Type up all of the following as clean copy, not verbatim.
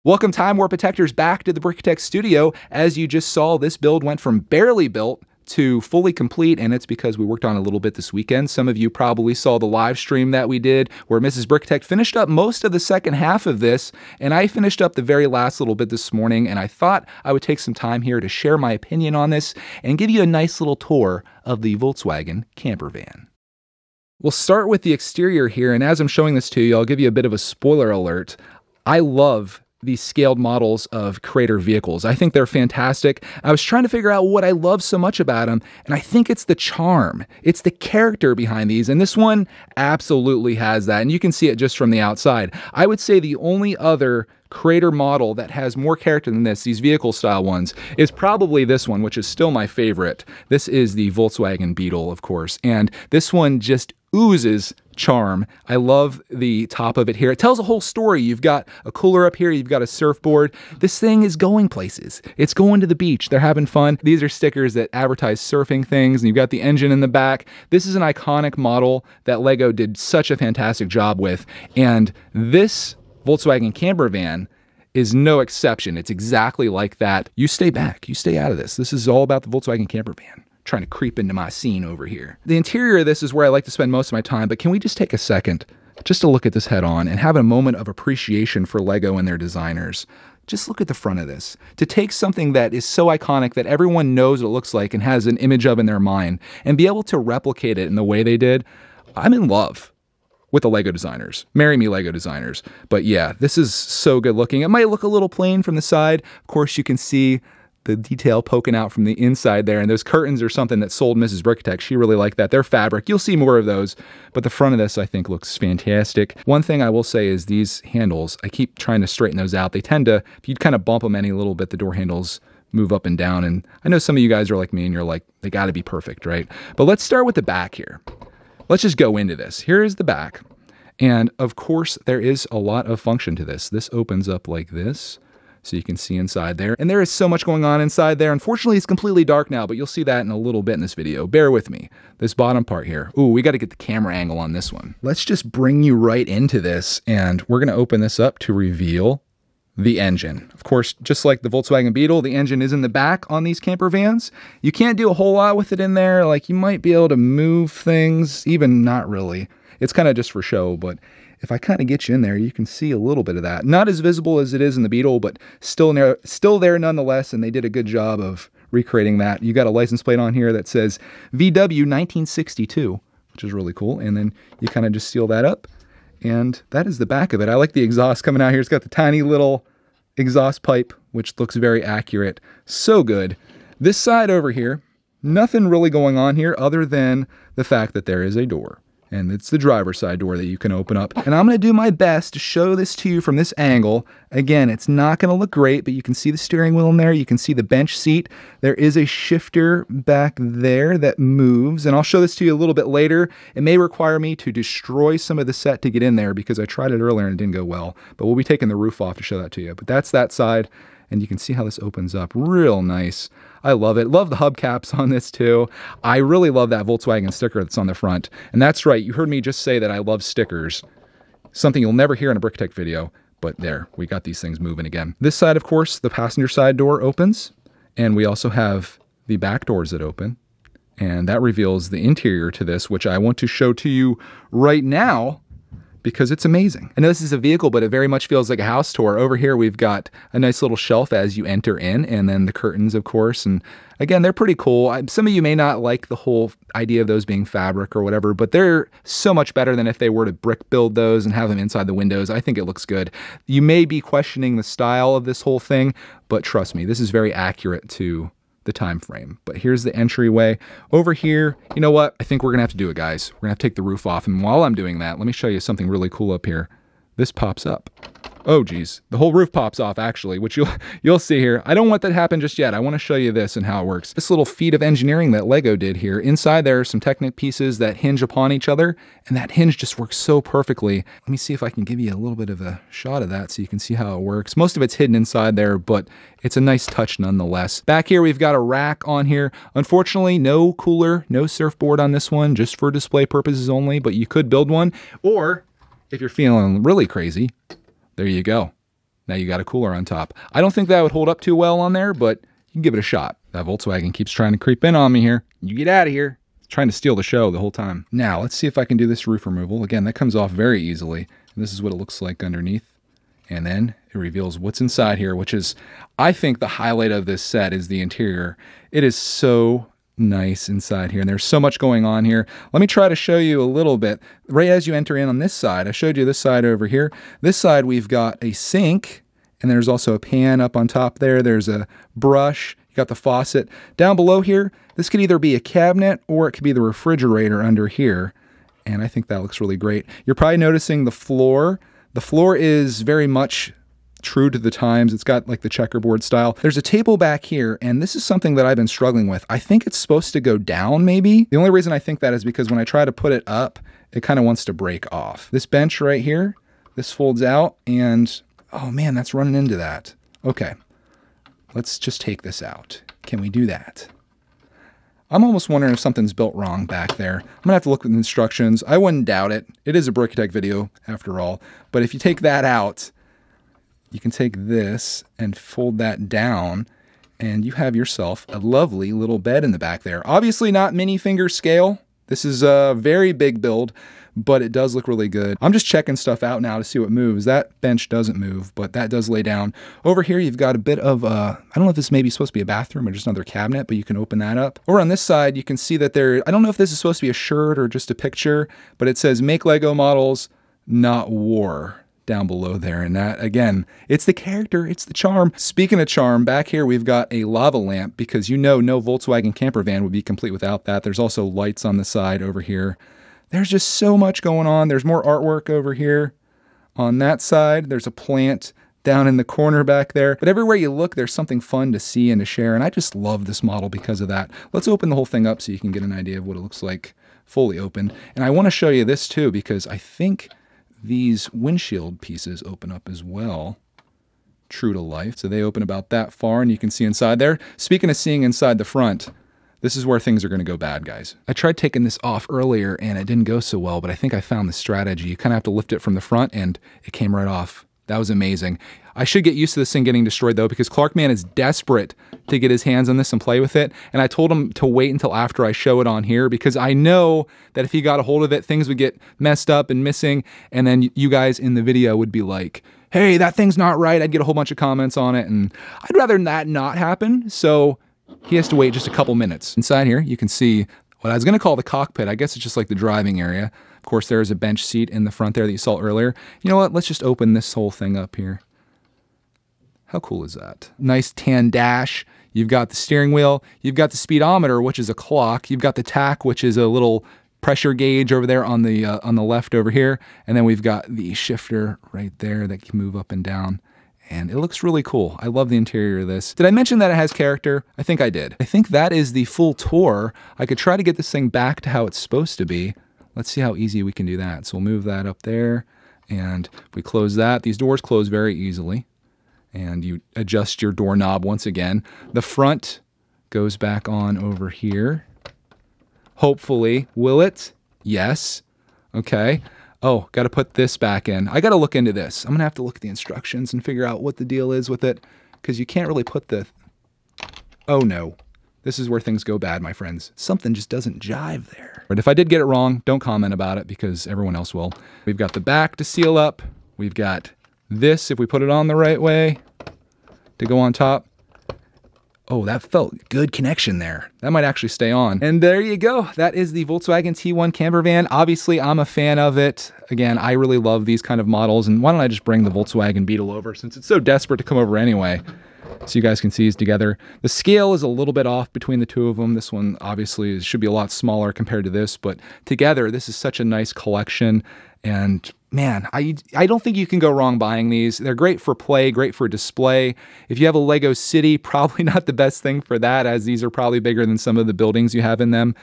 Welcome Time Warp Detectors back to the Brickitect studio. As you just saw, this build went from barely built to fully complete, and it's because we worked on it a little bit this weekend. Some of you probably saw the live stream that we did where Mrs. Brickitect finished up most of the second half of this, and I finished up the very last little bit this morning, and I thought I would take some time here to share my opinion on this and give you a nice little tour of the Volkswagen camper van. We'll start with the exterior here, and as I'm showing this to you, I'll give you a bit of a spoiler alert. I love these scaled models of Creator vehicles. I think they're fantastic. I was trying to figure out what I love so much about them, and I think it's the charm. It's the character behind these, and this one absolutely has that, and you can see it just from the outside. I would say the only other Creator model that has more character than this, these vehicle style ones, is probably this one, which is still my favorite. This is the Volkswagen Beetle, of course, and this one just oozes charm. I love the top of it here. It tells a whole story. You've got a cooler up here, you've got a surfboard. This thing is going places. It's going to the beach. They're having fun. These are stickers that advertise surfing things, and you've got the engine in the back. This is an iconic model that Lego did such a fantastic job with, and this Volkswagen camper van is no exception. It's exactly like that. You stay back. You stay out of this. This is all about the Volkswagen camper van. Trying to creep into my scene over here. The interior of this is where I like to spend most of my time, but can we just take a second just to look at this head on and have a moment of appreciation for Lego and their designers? Just look at the front of this. To take something that is so iconic that everyone knows what it looks like and has an image of in their mind and be able to replicate it in the way they did, I'm in love with the Lego designers. Marry me, Lego designers. But yeah, this is so good looking. It might look a little plain from the side. Of course, you can see the detail poking out from the inside there, and those curtains are something that sold Mrs. Brickitect. She really liked that. They're fabric. You'll see more of those, but the front of this I think looks fantastic. One thing I will say is these handles, I keep trying to straighten those out. They tend to, if you kind of bump them any little bit, the door handles move up and down, and I know some of you guys are like me and you're like, they gotta be perfect, right? But let's start with the back here. Let's just go into this. Here is the back, and of course there is a lot of function to this. This opens up like this, so you can see inside there. And there is so much going on inside there. Unfortunately, it's completely dark now, but you'll see that in a little bit in this video. Bear with me. This bottom part here. Ooh, we got to get the camera angle on this one. Let's just bring you right into this, and we're going to open this up to reveal the engine. Of course, just like the Volkswagen Beetle, the engine is in the back on these camper vans. You can't do a whole lot with it in there. Like, you might be able to move things, even not really. It's kind of just for show, but if I kind of get you in there, you can see a little bit of that. Not as visible as it is in the Beetle, but still there nonetheless, and they did a good job of recreating that. You got a license plate on here that says VW 1962, which is really cool, and then you kind of just seal that up, and that is the back of it. I like the exhaust coming out here. It's got the tiny little exhaust pipe, which looks very accurate. So good. This side over here, nothing really going on here other than the fact that there is a door. And it's the driver's side door that you can open up. And I'm going to do my best to show this to you from this angle. Again, it's not going to look great, but you can see the steering wheel in there. You can see the bench seat. There is a shifter back there that moves. And I'll show this to you a little bit later. It may require me to destroy some of the set to get in there because I tried it earlier and it didn't go well. But we'll be taking the roof off to show that to you. But that's that side. And you can see how this opens up real nice. I love it. Love the hubcaps on this too. I really love that Volkswagen sticker that's on the front. And that's right, you heard me just say that I love stickers. Something you'll never hear in a Brickitect video, but there, we got these things moving again. This side, of course, the passenger side door opens, and we also have the back doors that open. And that reveals the interior to this, which I want to show to you right now, because it's amazing. I know this is a vehicle, but it very much feels like a house tour. Over here, we've got a nice little shelf as you enter in, and then the curtains, of course. And again, they're pretty cool. Some of you may not like the whole idea of those being fabric or whatever, but they're so much better than if they were to brick build those and have them inside the windows. I think it looks good. You may be questioning the style of this whole thing, but trust me, this is very accurate to the time frame. But here's the entryway. Over here, you know what? I think we're gonna have to do it, guys. We're gonna have to take the roof off, and while I'm doing that, let me show you something really cool up here. This pops up. Oh geez, the whole roof pops off actually, which you'll see here. I don't want that to happen just yet. I want to show you this and how it works. This little feat of engineering that Lego did here. Inside there are some Technic pieces that hinge upon each other, and that hinge just works so perfectly. Let me see if I can give you a little bit of a shot of that so you can see how it works. Most of it's hidden inside there, but it's a nice touch nonetheless. Back here we've got a rack on here. Unfortunately, no cooler, no surfboard on this one, just for display purposes only, but you could build one. Or if you're feeling really crazy, there you go. Now you got a cooler on top. I don't think that would hold up too well on there, but you can give it a shot. That Volkswagen keeps trying to creep in on me here. You get out of here. It's trying to steal the show the whole time. Now, let's see if I can do this roof removal. Again, that comes off very easily. And this is what it looks like underneath. And then it reveals what's inside here, which is, I think the highlight of this set is the interior. It is so nice inside here, and there's so much going on here. Let me try to show you a little bit. Right as you enter in on this side, I showed you this side over here. This side we've got a sink, and there's also a pan up on top there. There's a brush. You got the faucet. Down below here, this could either be a cabinet or it could be the refrigerator under here, and I think that looks really great. You're probably noticing the floor. The floor is very much true to the times. It's got like the checkerboard style. There's a table back here, and this is something that I've been struggling with. I think it's supposed to go down maybe. The only reason I think that is because when I try to put it up, it kind of wants to break off. This bench right here, this folds out, and oh man, that's running into that. Okay, let's just take this out. Can we do that? I'm almost wondering if something's built wrong back there. I'm gonna have to look at the instructions. I wouldn't doubt it. It is a brickitect video after all, but if you take that out, you can take this and fold that down, and you have yourself a lovely little bed in the back there. Obviously not mini finger scale. This is a very big build, but it does look really good. I'm just checking stuff out now to see what moves. That bench doesn't move, but that does lay down. Over here, you've got a bit of, I don't know if this may be supposed to be a bathroom or just another cabinet, but you can open that up. Over on this side, you can see that I don't know if this is supposed to be a shirt or just a picture, but it says, "Make Lego models, not war," down below there. And that, again, it's the character, it's the charm. Speaking of charm, back here we've got a lava lamp, because you know no Volkswagen camper van would be complete without that. There's also lights on the side over here. There's just so much going on. There's more artwork over here. On that side, there's a plant down in the corner back there. But everywhere you look, there's something fun to see and to share, and I just love this model because of that. Let's open the whole thing up so you can get an idea of what it looks like fully open. And I want to show you this too, because I think these windshield pieces open up as well, true to life. So they open about that far, and you can see inside there. Speaking of seeing inside the front, this is where things are going to go bad, guys. I tried taking this off earlier, and it didn't go so well, but I think I found the strategy. You kind of have to lift it from the front, and it came right off. That was amazing. I should get used to this thing getting destroyed, though, because Clarkman is desperate to get his hands on this and play with it. And I told him to wait until after I show it on here, because I know that if he got a hold of it, things would get messed up and missing. And then you guys in the video would be like, "Hey, that thing's not right." I'd get a whole bunch of comments on it, and I'd rather that not happen. So he has to wait just a couple minutes. Inside here, you can see what I was going to call the cockpit. I guess it's just like the driving area. Of course, there is a bench seat in the front there that you saw earlier. You know what? Let's just open this whole thing up here. How cool is that? Nice tan dash. You've got the steering wheel. You've got the speedometer, which is a clock. You've got the tach, which is a little pressure gauge over there on the left over here. And then we've got the shifter right there that can move up and down. And it looks really cool. I love the interior of this. Did I mention that it has character? I think I did. I think that is the full tour. I could try to get this thing back to how it's supposed to be. Let's see how easy we can do that. So we'll move that up there. And if we close that, these doors close very easily. And you adjust your doorknob once again. The front goes back on over here. Hopefully. Will it? Yes. Okay. Oh, got to put this back in. I got to look into this. I'm going to have to look at the instructions and figure out what the deal is with it, because you can't really put the... Oh no. This is where things go bad, my friends. Something just doesn't jive there. But if I did get it wrong, don't comment about it, because everyone else will. We've got the back to seal up. We've got this, if we put it on the right way, to go on top. Oh, that felt good connection there. That might actually stay on. And there you go. That is the Volkswagen T1 camper van. Obviously, I'm a fan of it. Again, I really love these kind of models. And why don't I just bring the Volkswagen Beetle over, since it's so desperate to come over anyway, so you guys can see these together. The scale is a little bit off between the two of them. This one obviously should be a lot smaller compared to this, but together, this is such a nice collection. And man, I don't think you can go wrong buying these. They're great for play, great for display. If you have a Lego city, probably not the best thing for that, as these are probably bigger than some of the buildings you have in them.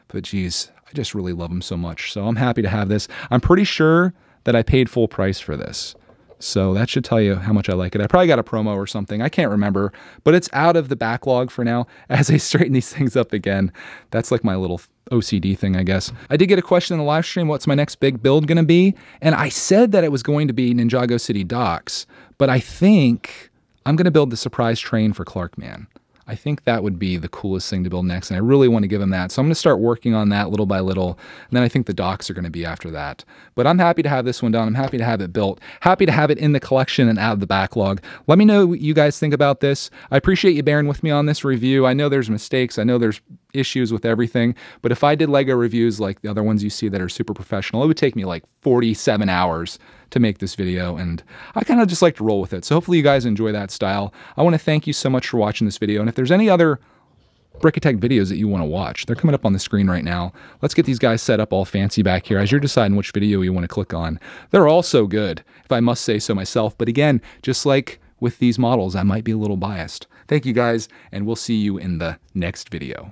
But geez, I just really love them so much. So I'm happy to have this. I'm pretty sure that I paid full price for this. So that should tell you how much I like it. I probably got a promo or something. I can't remember, but it's out of the backlog for now. As I straighten these things up again, that's like my little OCD thing, I guess. I did get a question in the live stream, what's my next big build gonna be? And I said that it was going to be Ninjago City Docks, but I think I'm gonna build the surprise train for Clarkman. I think that would be the coolest thing to build next, and I really want to give him that. So I'm going to start working on that little by little, and then I think the docks are going to be after that. But I'm happy to have this one done. I'm happy to have it built. Happy to have it in the collection and out of the backlog. Let me know what you guys think about this. I appreciate you bearing with me on this review. I know there's mistakes. I know there's issues with everything, but if I did Lego reviews like the other ones you see that are super professional, it would take me like 47 hours to make this video, and I kind of just like to roll with it. So hopefully you guys enjoy that style. I want to thank you so much for watching this video, and if there's any other Brickitect videos that you want to watch, they're coming up on the screen right now. Let's get these guys set up all fancy back here as you're deciding which video you want to click on. They're all so good, if I must say so myself, but again, just like with these models, I might be a little biased. Thank you guys, and we'll see you in the next video.